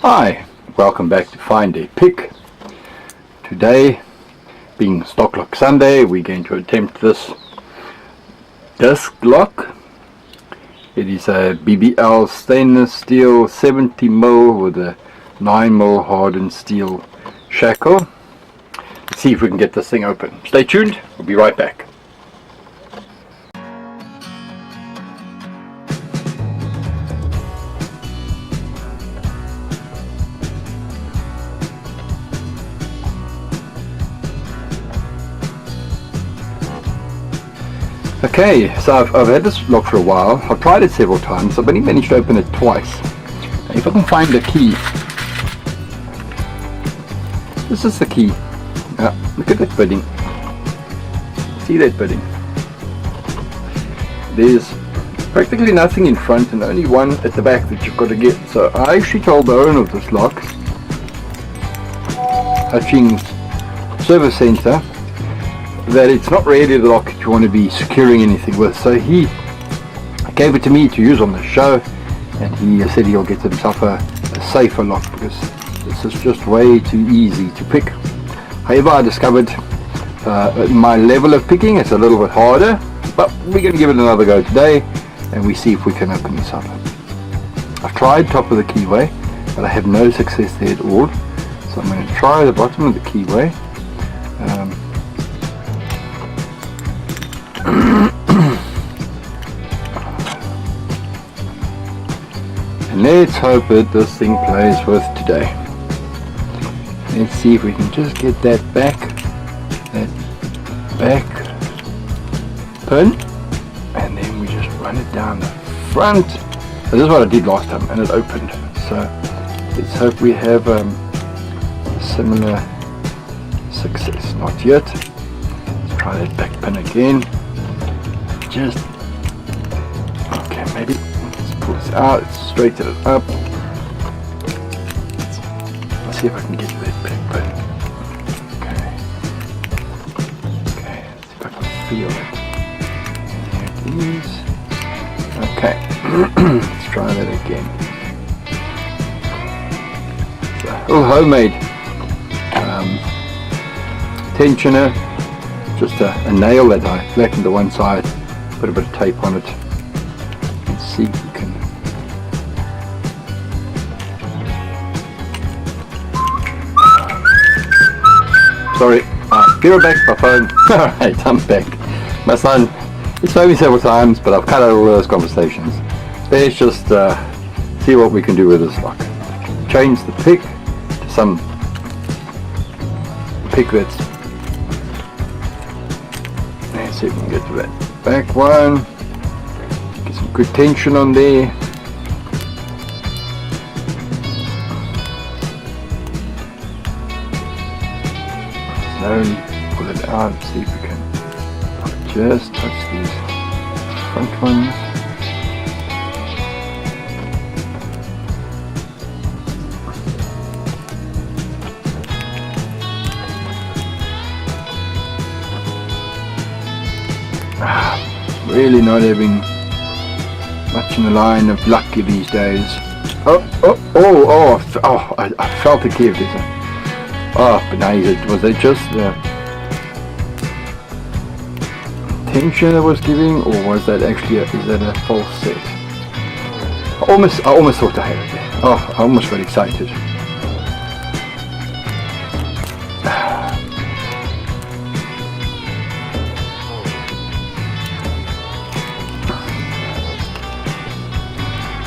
Hi, welcome back to Find a Pick. Today, being Stock Lock Sunday, we're going to attempt this disc lock. It is a BBL stainless steel 70mm with a 9mm hardened steel shackle. Let's see if we can get this thing open. Stay tuned, we'll be right back. Okay, so I've had this lock for a while. I've tried it several times. I've only managed to open it twice. If I can find the key. This is the key. Look at that bidding. See that bidding? There's practically nothing in front and only one at the back that you've got to get. So I actually told the owner of this lock, Hutchings Service Center, that it's not really the lock that you want to be securing anything with. So he gave it to me to use on the show, and he said he'll get himself a safer lock because this is just way too easy to pick. However, I discovered my level of picking is a little bit harder, but we're going to give it another go today and we see if we can open this up. I've tried top of the keyway, but I have no success there at all. So I'm going to try the bottom of the keyway. And let's hope that this thing plays with today. Let's see if we can just get that back pin, and then we just run it down the front. So this is what I did last time and it opened. So let's hope we have a similar success. Not yet. Let's try that back pin again. Just okay, maybe let's pull this out, let's straighten it up. Let's see if I can get to that back pin. Okay, let's see if I can feel it. There it is. Okay, let's try that again. It's a little homemade tensioner, just a nail that I flattened to one side. Put a bit of tape on it. Let's see if we can. Sorry, be right back. My phone. Alright, I'm back. My son, he's told me several times, but I've cut out all those conversations. Let's just see what we can do with this lock. Change the pick to some pick that's. Let's see if we can get to that. Back one, get some good tension on there. Slowly pull it out, see if we can just touch these front ones. Really not having much in the line of luck these days. I felt the key of this. But now was it just the tension that was giving, or was that actually is that a false set? I almost thought I had it there. I almost got excited.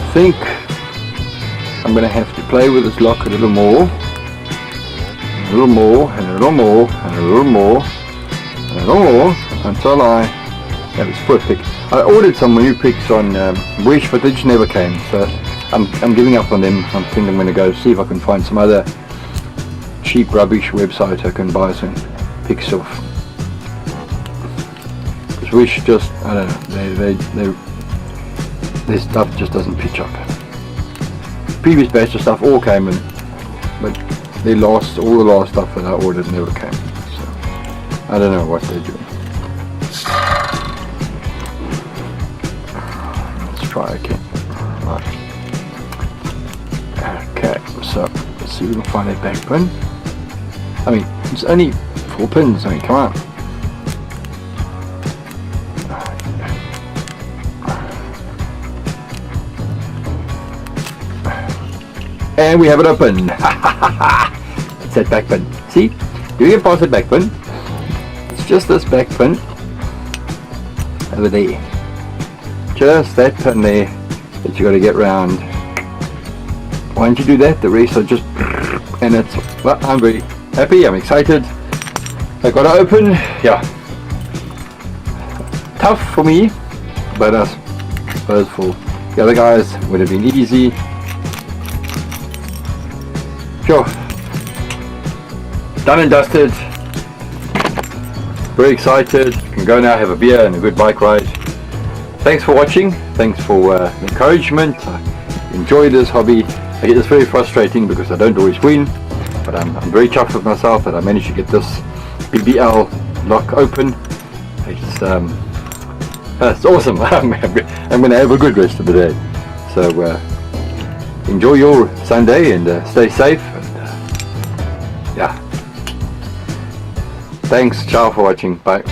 I think I'm going to have to play with this lock a little more, and a little more, and a little more, and a little more, and a little more, until I have its perfect. I ordered some new picks on Wish, but they just never came, so I'm giving up on them. I think I'm going to go see if I can find some other cheap rubbish website I can buy some picks off. Because Wish just, I don't know, their stuff just doesn't pitch up. Previous batch of stuff all came in, but all the last stuff that I ordered never came. So I don't know what they're doing. Let's try again. Right. Okay, so let's see if we can find that back pin. I mean, it's only 4 pins, I mean, come on. And we have it open. It's that back pin. See, doing it past that back pin. It's just this back pin over there. Just that pin there that you got to get round. Once you do that, the rest are just, and it's, well, I'm very happy, I'm excited. I got it open, yeah. Tough for me, but I suppose for the other guys would have been easy. Sure. Done and dusted. Very excited. You can go now, have a beer and a good bike ride. Thanks for watching. Thanks for the encouragement. I enjoy this hobby. I get this very frustrating because I don't always win, but I'm very chuffed with myself that I managed to get this BBL lock open. It's awesome. I'm going to have a good rest of the day. So enjoy your Sunday and stay safe. And, yeah. Thanks. Ciao for watching. Bye.